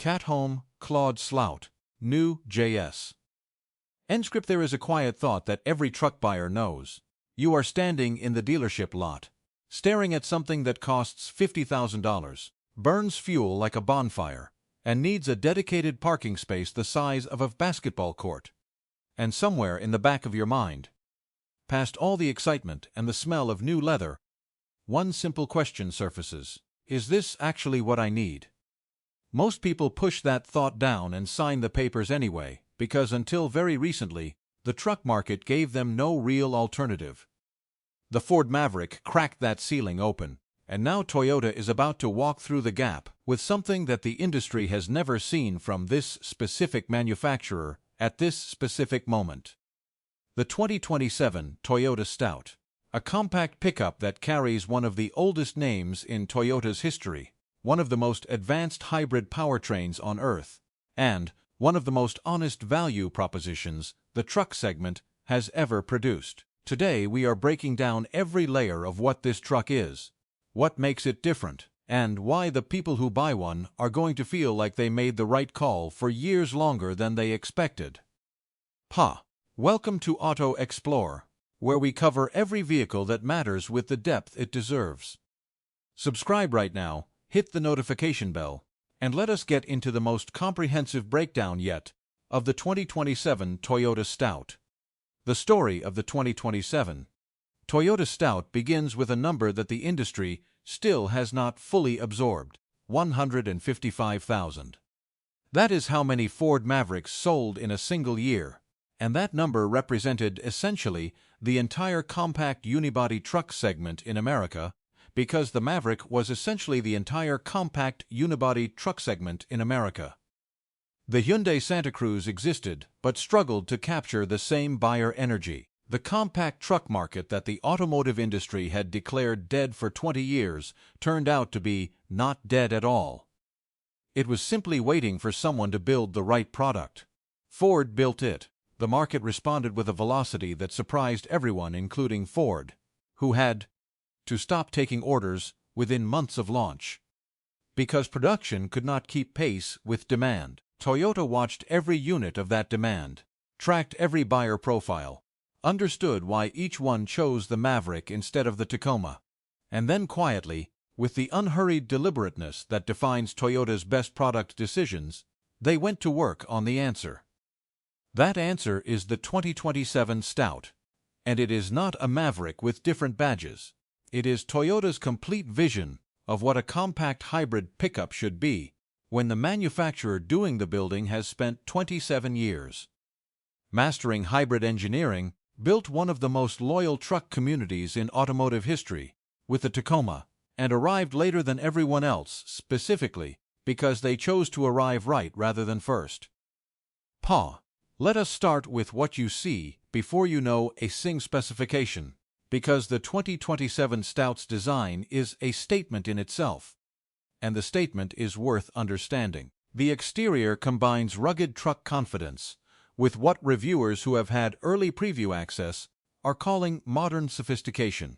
Cat Home, Claude Slout, New JS. Enscript. There is a quiet thought that every truck buyer knows. You are standing in the dealership lot, staring at something that costs $50,000, burns fuel like a bonfire, and needs a dedicated parking space the size of a basketball court. And somewhere in the back of your mind, past all the excitement and the smell of new leather, one simple question surfaces: is this actually what I need? Most people push that thought down and sign the papers anyway, because until very recently, the truck market gave them no real alternative. The Ford Maverick cracked that ceiling open, and now Toyota is about to walk through the gap with something that the industry has never seen from this specific manufacturer at this specific moment. The 2027 Toyota Stout, a compact pickup that carries one of the oldest names in Toyota's history, one of the most advanced hybrid powertrains on Earth, and one of the most honest value propositions the truck segment has ever produced. Today we are breaking down every layer of what this truck is, what makes it different, and why the people who buy one are going to feel like they made the right call for years longer than they expected. Welcome to Auto Explore, where we cover every vehicle that matters with the depth it deserves. Subscribe right now, hit the notification bell, and let us get into the most comprehensive breakdown yet of the 2027 Toyota Stout. The story of the 2027 Toyota Stout begins with a number that the industry still has not fully absorbed: 155,000. That is how many Ford Mavericks sold in a single year, and that number represented essentially the entire compact unibody truck segment in America, because the Maverick was essentially the entire compact unibody truck segment in America. The Hyundai Santa Cruz existed, but struggled to capture the same buyer energy. The compact truck market that the automotive industry had declared dead for 20 years turned out to be not dead at all. It was simply waiting for someone to build the right product. Ford built it. The market responded with a velocity that surprised everyone, including Ford, who had to stop taking orders within months of launch, because production could not keep pace with demand. Toyota watched every unit of that demand, tracked every buyer profile, understood why each one chose the Maverick instead of the Tacoma, and then quietly, with the unhurried deliberateness that defines Toyota's best product decisions, they went to work on the answer. That answer is the 2027 Stout, and it is not a Maverick with different badges. It is Toyota's complete vision of what a compact hybrid pickup should be when the manufacturer doing the building has spent 27 years mastering hybrid engineering, built one of the most loyal truck communities in automotive history with the Tacoma, and arrived later than everyone else specifically because they chose to arrive right rather than first. Let us start with what you see before you know a single specification, because the 2027 Stout's design is a statement in itself, and the statement is worth understanding. The exterior combines rugged truck confidence with what reviewers who have had early preview access are calling modern sophistication,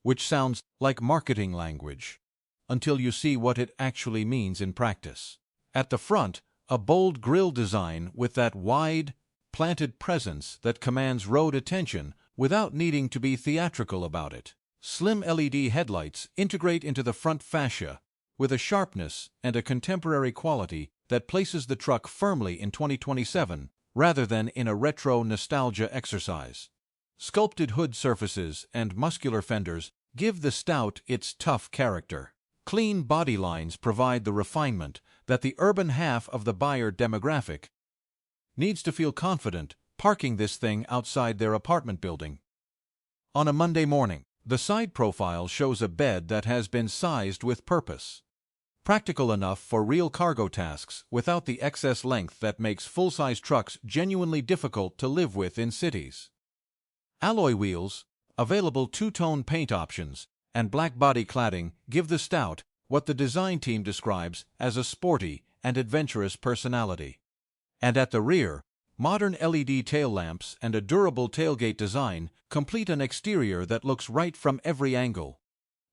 which sounds like marketing language until you see what it actually means in practice. At the front, a bold grille design with that wide, planted presence that commands road attention without needing to be theatrical about it. Slim LED headlights integrate into the front fascia with a sharpness and a contemporary quality that places the truck firmly in 2027 rather than in a retro nostalgia exercise. Sculpted hood surfaces and muscular fenders give the Stout its tough character. Clean body lines provide the refinement that the urban half of the buyer demographic needs to feel confident parking this thing outside their apartment building. On a Monday morning, the side profile shows a bed that has been sized with purpose. Practical enough for real cargo tasks without the excess length that makes full-size trucks genuinely difficult to live with in cities. Alloy wheels, available two-tone paint options, and black body cladding give the Stout what the design team describes as a sporty and adventurous personality. And at the rear, modern LED tail lamps and a durable tailgate design complete an exterior that looks right from every angle.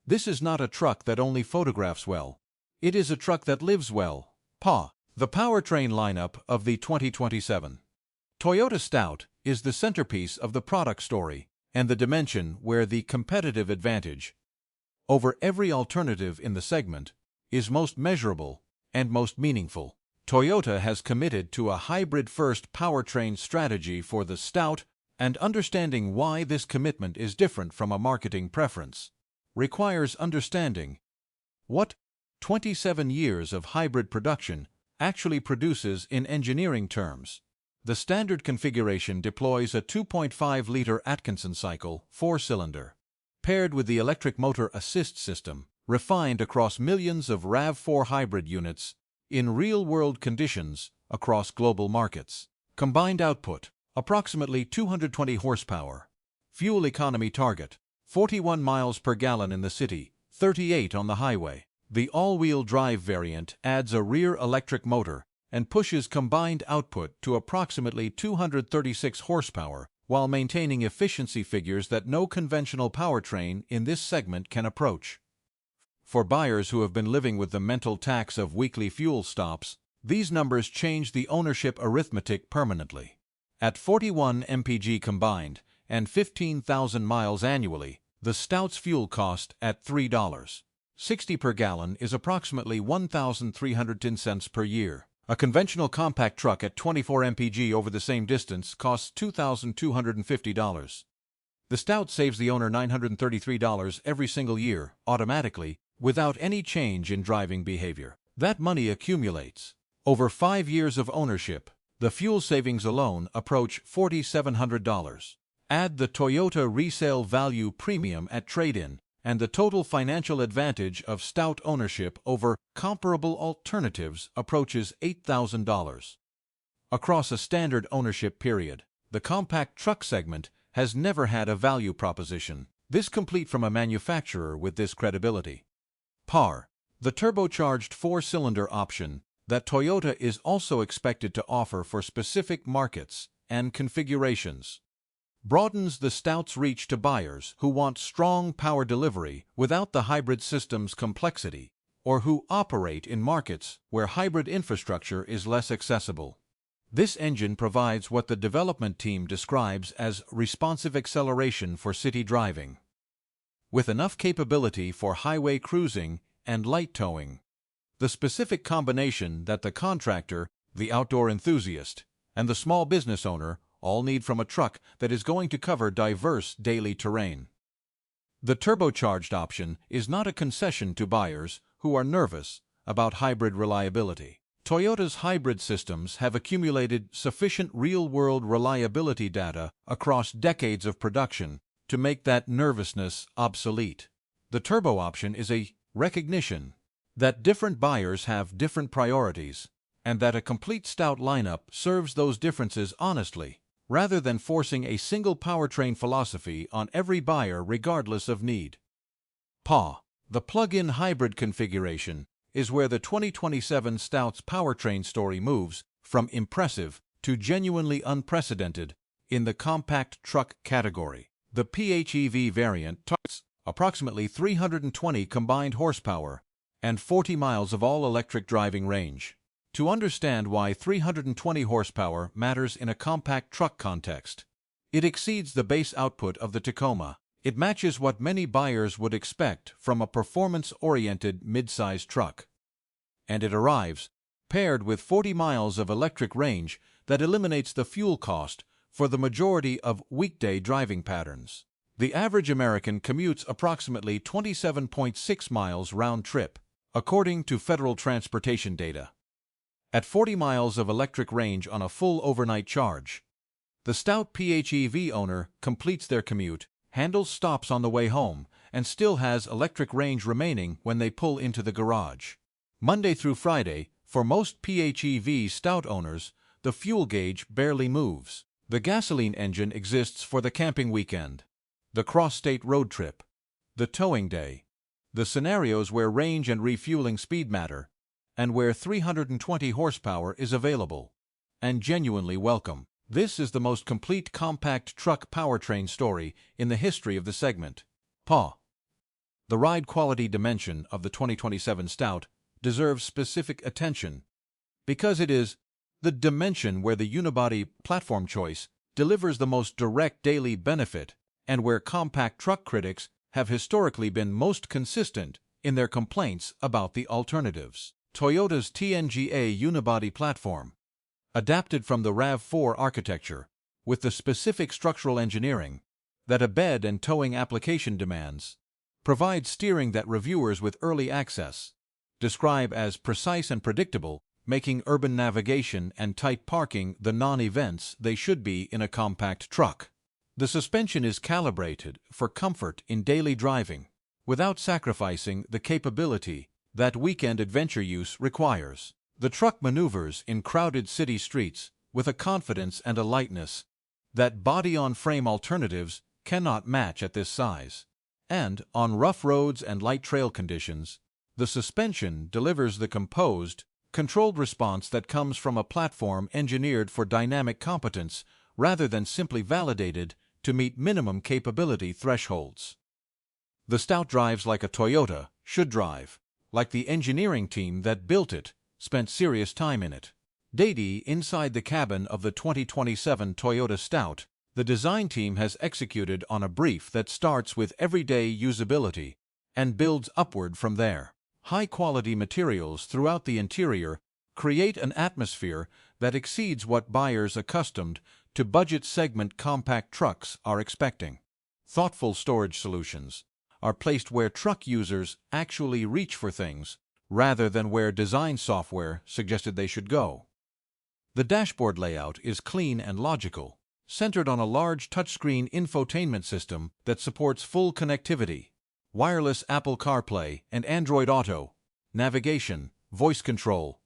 This is not a truck that only photographs well. It is a truck that lives well. The powertrain lineup of the 2027 Toyota Stout is the centerpiece of the product story and the dimension where the competitive advantage over every alternative in the segment is most measurable and most meaningful. Toyota has committed to a hybrid-first powertrain strategy for the Stout, and understanding why this commitment is different from a marketing preference requires understanding what 27 years of hybrid production actually produces in engineering terms. The standard configuration deploys a 2.5-liter Atkinson cycle 4-cylinder, paired with the electric motor assist system, refined across millions of RAV4 hybrid units in real-world conditions across global markets. Combined output, approximately 220 horsepower. Fuel economy target, 41 miles per gallon in the city, 38 on the highway. The all-wheel drive variant adds a rear electric motor and pushes combined output to approximately 236 horsepower while maintaining efficiency figures that no conventional powertrain in this segment can approach. For buyers who have been living with the mental tax of weekly fuel stops, these numbers change the ownership arithmetic permanently. At 41 mpg combined and 15,000 miles annually, the Stout's fuel cost at $3.60 per gallon is approximately 1,310 cents per year. A conventional compact truck at 24 mpg over the same distance costs $2,250. The Stout saves the owner $933 every single year, automatically, without any change in driving behavior. That money accumulates. Over 5 years of ownership, the fuel savings alone approach $4,700. Add the Toyota resale value premium at trade-in, and the total financial advantage of Stout ownership over comparable alternatives approaches $8,000. Across a standard ownership period, the compact truck segment has never had a value proposition this complete from a manufacturer with this credibility. PAR, the turbocharged 4-cylinder option that Toyota is also expected to offer for specific markets and configurations, broadens the Stout's reach to buyers who want strong power delivery without the hybrid system's complexity, or who operate in markets where hybrid infrastructure is less accessible. This engine provides what the development team describes as responsive acceleration for city driving, with enough capability for highway cruising and light towing. The specific combination that the contractor, the outdoor enthusiast, and the small business owner all need from a truck that is going to cover diverse daily terrain. The turbocharged option is not a concession to buyers who are nervous about hybrid reliability. Toyota's hybrid systems have accumulated sufficient real-world reliability data across decades of production to make that nervousness obsolete. The turbo option is a recognition that different buyers have different priorities, and that a complete Stout lineup serves those differences honestly, rather than forcing a single powertrain philosophy on every buyer regardless of need. PA, the plug-in hybrid configuration, is where the 2027 Stout's powertrain story moves from impressive to genuinely unprecedented in the compact truck category. The PHEV variant targets approximately 320 combined horsepower and 40 miles of all-electric driving range. To understand why 320 horsepower matters in a compact truck context, it exceeds the base output of the Tacoma. It matches what many buyers would expect from a performance-oriented mid-size truck. And it arrives paired with 40 miles of electric range that eliminates the fuel cost for the majority of weekday driving patterns. The average American commutes approximately 27.6 miles round trip, according to federal transportation data. At 40 miles of electric range on a full overnight charge, the Stout PHEV owner completes their commute, handles stops on the way home, and still has electric range remaining when they pull into the garage. Monday through Friday, for most PHEV Stout owners, the fuel gauge barely moves. The gasoline engine exists for the camping weekend, the cross-state road trip, the towing day, the scenarios where range and refueling speed matter, and where 320 horsepower is available and genuinely welcome. This is the most complete compact truck powertrain story in the history of the segment. PA. The ride quality dimension of the 2027 Stout deserves specific attention because it is the dimension where the unibody platform choice delivers the most direct daily benefit and where compact truck critics have historically been most consistent in their complaints about the alternatives. Toyota's TNGA unibody platform, adapted from the RAV4 architecture with the specific structural engineering that a bed and towing application demands, provides steering that reviewers with early access describe as precise and predictable, making urban navigation and tight parking the non-events they should be in a compact truck. The suspension is calibrated for comfort in daily driving without sacrificing the capability that weekend adventure use requires. The truck maneuvers in crowded city streets with a confidence and a lightness that body-on-frame alternatives cannot match at this size. And, on rough roads and light trail conditions, the suspension delivers the composed, controlled response that comes from a platform engineered for dynamic competence rather than simply validated to meet minimum capability thresholds. The Stout drives like a Toyota should drive, like the engineering team that built it spent serious time in it. Daily inside the cabin of the 2027 Toyota Stout, the design team has executed on a brief that starts with everyday usability and builds upward from there. High-quality materials throughout the interior create an atmosphere that exceeds what buyers accustomed to budget segment compact trucks are expecting. Thoughtful storage solutions are placed where truck users actually reach for things rather than where design software suggested they should go. The dashboard layout is clean and logical, centered on a large touchscreen infotainment system that supports full connectivity, wireless Apple CarPlay and Android Auto, navigation, voice control,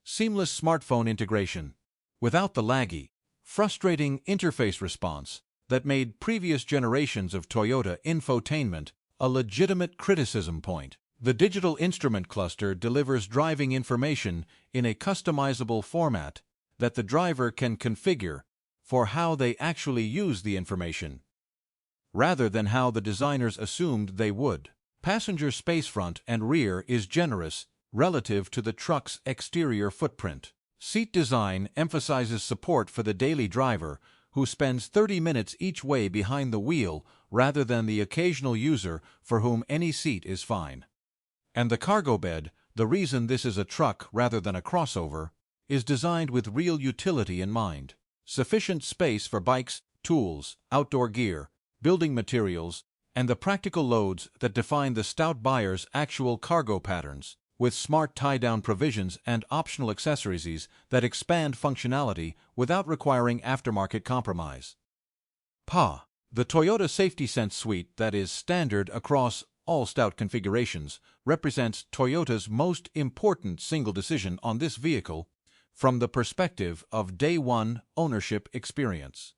seamless smartphone integration, without the laggy, frustrating interface response that made previous generations of Toyota infotainment a legitimate criticism point. The digital instrument cluster delivers driving information in a customizable format that the driver can configure for how they actually use the information, rather than how the designers assumed they would. Passenger space front and rear is generous relative to the truck's exterior footprint. Seat design emphasizes support for the daily driver who spends 30 minutes each way behind the wheel rather than the occasional user for whom any seat is fine. And the cargo bed, the reason this is a truck rather than a crossover, is designed with real utility in mind. Sufficient space for bikes, tools, outdoor gear, building materials, and the practical loads that define the Stout buyer's actual cargo patterns, with smart tie-down provisions and optional accessories that expand functionality without requiring aftermarket compromise. PA. The Toyota Safety Sense suite that is standard across all Stout configurations represents Toyota's most important single decision on this vehicle from the perspective of day-one ownership experience.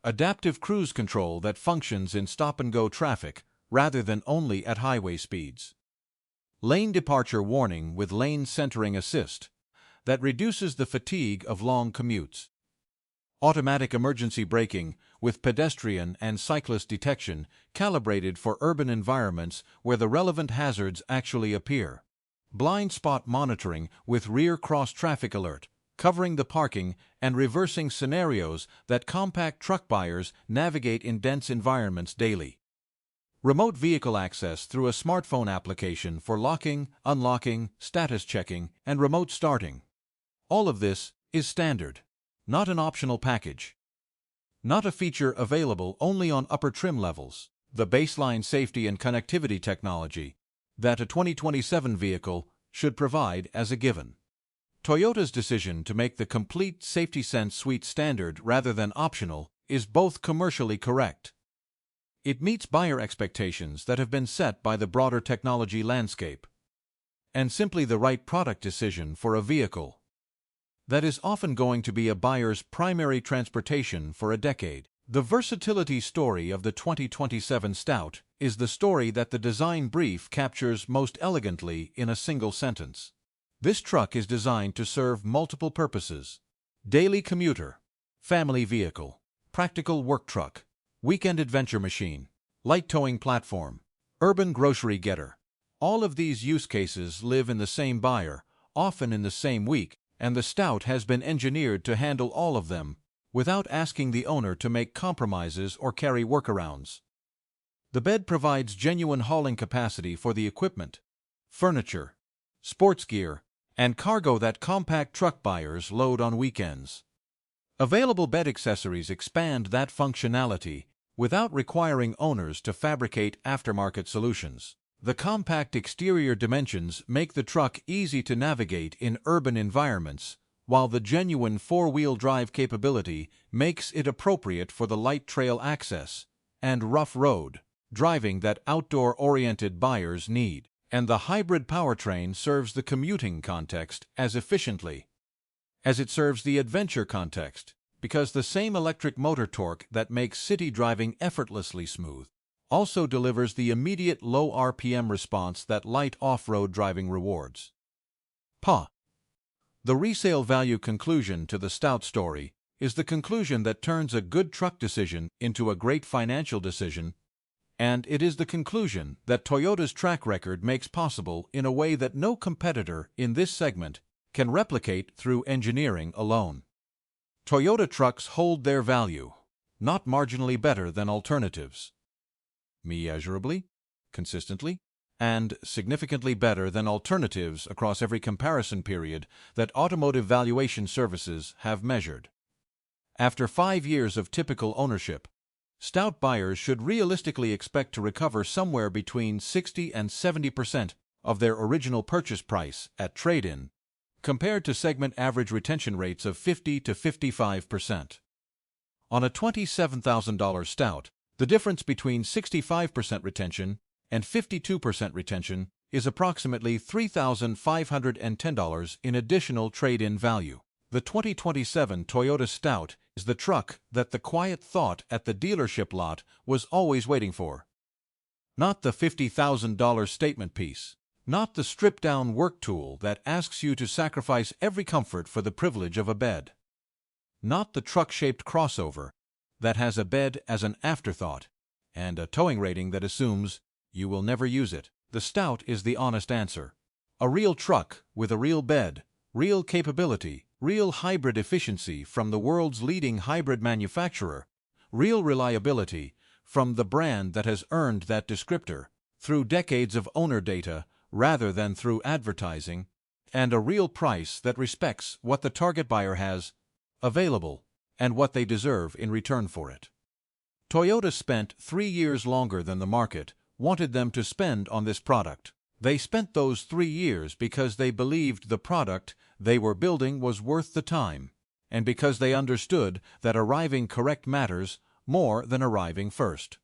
Adaptive cruise control that functions in stop-and-go traffic rather than only at highway speeds. Lane departure warning with lane centering assist that reduces the fatigue of long commutes. Automatic emergency braking with pedestrian and cyclist detection calibrated for urban environments where the relevant hazards actually appear. Blind spot monitoring with rear cross-traffic alert, covering the parking and reversing scenarios that compact truck buyers navigate in dense environments daily. Remote vehicle access through a smartphone application for locking, unlocking, status checking, and remote starting. All of this is standard, not an optional package. Not a feature available only on upper trim levels. The baseline safety and connectivity technology that a 2027 vehicle should provide as a given. Toyota's decision to make the complete Safety Sense suite standard rather than optional is both commercially correct. It meets buyer expectations that have been set by the broader technology landscape, and simply the right product decision for a vehicle that is often going to be a buyer's primary transportation for a decade. The versatility story of the 2027 Stout is the story that the design brief captures most elegantly in a single sentence. This truck is designed to serve multiple purposes: daily commuter, family vehicle, practical work truck, weekend adventure machine, light towing platform, urban grocery getter. All of these use cases live in the same buyer, often in the same week, and the Stout has been engineered to handle all of them without asking the owner to make compromises or carry workarounds. The bed provides genuine hauling capacity for the equipment, furniture, sports gear, and cargo that compact truck buyers load on weekends. Available bed accessories expand that functionality without requiring owners to fabricate aftermarket solutions. The compact exterior dimensions make the truck easy to navigate in urban environments, while the genuine four-wheel drive capability makes it appropriate for the light trail access and rough road driving that outdoor-oriented buyers need. And the hybrid powertrain serves the commuting context as efficiently as it serves the adventure context, because the same electric motor torque that makes city driving effortlessly smooth also delivers the immediate low RPM response that light off-road driving rewards. The resale value conclusion to the Stout story is the conclusion that turns a good truck decision into a great financial decision, and it is the conclusion that Toyota's track record makes possible in a way that no competitor in this segment can replicate through engineering alone. Toyota trucks hold their value, not marginally better than alternatives. Measurably, consistently, and significantly better than alternatives across every comparison period that automotive valuation services have measured. After 5 years of typical ownership, Stout buyers should realistically expect to recover somewhere between 60 and 70% of their original purchase price at trade-in, compared to segment average retention rates of 50 to 55%. On a $27,000 Stout, the difference between 65% retention and 52% retention is approximately $3,510 in additional trade-in value. The 2027 Toyota Stout is the truck that the quiet thought at the dealership lot was always waiting for. Not the $50,000 statement piece. Not the stripped-down work tool that asks you to sacrifice every comfort for the privilege of a bed. Not the truck-shaped crossover that has a bed as an afterthought and a towing rating that assumes you will never use it. The Stout is the honest answer. A real truck with a real bed, real capability, real hybrid efficiency from the world's leading hybrid manufacturer, real reliability from the brand that has earned that descriptor through decades of owner data rather than through advertising, and a real price that respects what the target buyer has available and what they deserve in return for it. Toyota spent 3 years longer than the market wanted them to spend on this product. They spent those 3 years because they believed the product they were building was worth the time, and because they understood that arriving correct matters more than arriving first.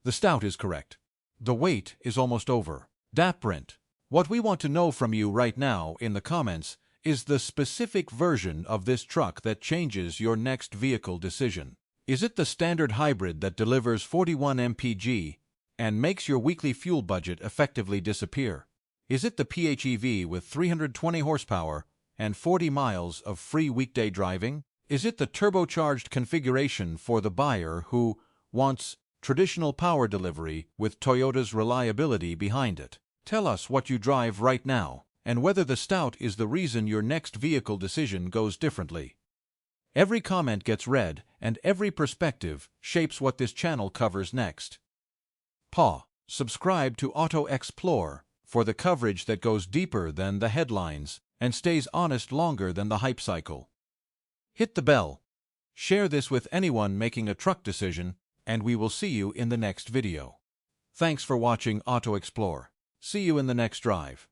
The Stout is correct. The wait is almost over. Daprint, what we want to know from you right now in the comments is the specific version of this truck that changes your next vehicle decision. Is it the standard hybrid that delivers 41 mpg and makes your weekly fuel budget effectively disappear? Is it the PHEV with 320 horsepower and 40 miles of free weekday driving? Is it the turbocharged configuration for the buyer who wants traditional power delivery with Toyota's reliability behind it? Tell us what you drive right now and whether the Stout is the reason your next vehicle decision goes differently. Every comment gets read and every perspective shapes what this channel covers next. Subscribe to Auto Explore for the coverage that goes deeper than the headlines and stays honest longer than the hype cycle. Hit the bell. Share this with anyone making a truck decision, and we will see you in the next video. Thanks for watching Auto Explore. See you in the next drive.